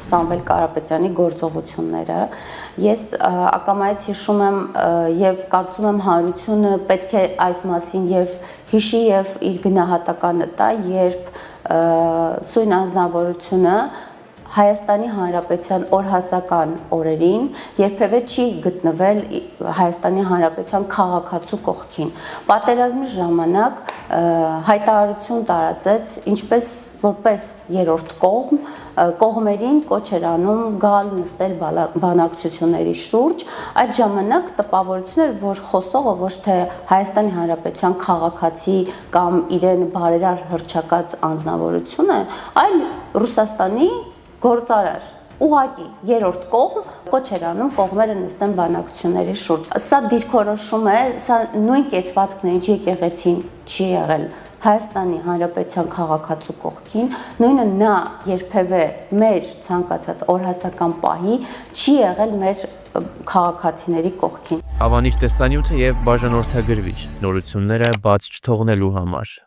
Սամվել Կարապետյանի գործողությունները։ Ես ակամայից հիշում եմ եւ կարծում եմ հանրությունը պետք է այս մասին եւ հիշի եւ իր գնահատականը տա, երբ սույն անձնավորությունը Հայաստանի Հանրապետության օրհասական օրերին երբևէ չի գտնվել Հայաստանի Հանրապետության քաղաքացու կողքին։ Պատերազմի ժամանակ հայտարարություն տարածեց, ինչպես որպես երրորդ կողմ, կողմերին կոչ էր անում գալ նստել բանակցությունների շուրջ, այդ ժամանակ տպավորություն էր, որ խոսողը ոչ թե Հայաստանի Հանրապետության քաղաքացի կամ իրեն բարերար հռչակած անձնավորություն է, այլ Ռուսաստանի գործարար, ուղղակի երրորդ կողմ կոչ էր անում կողմերը նստեն բանակցությունների շուրջ։ Սա դիրքորոշում է, սա նույն կեցվածքն է, ինչ եկեղեցին չի եղել Հայաստանի Հանրապետության քաղաքացու կողքին, նույնը նա երբևէ մեր ցանկացած օրհասական պահի չի եղել մեր քաղաքացիների կողքին։ Ավանիր տեսանյութը եւ բաժանորդագրվիչ նորությունները բաց չթողնելու համար։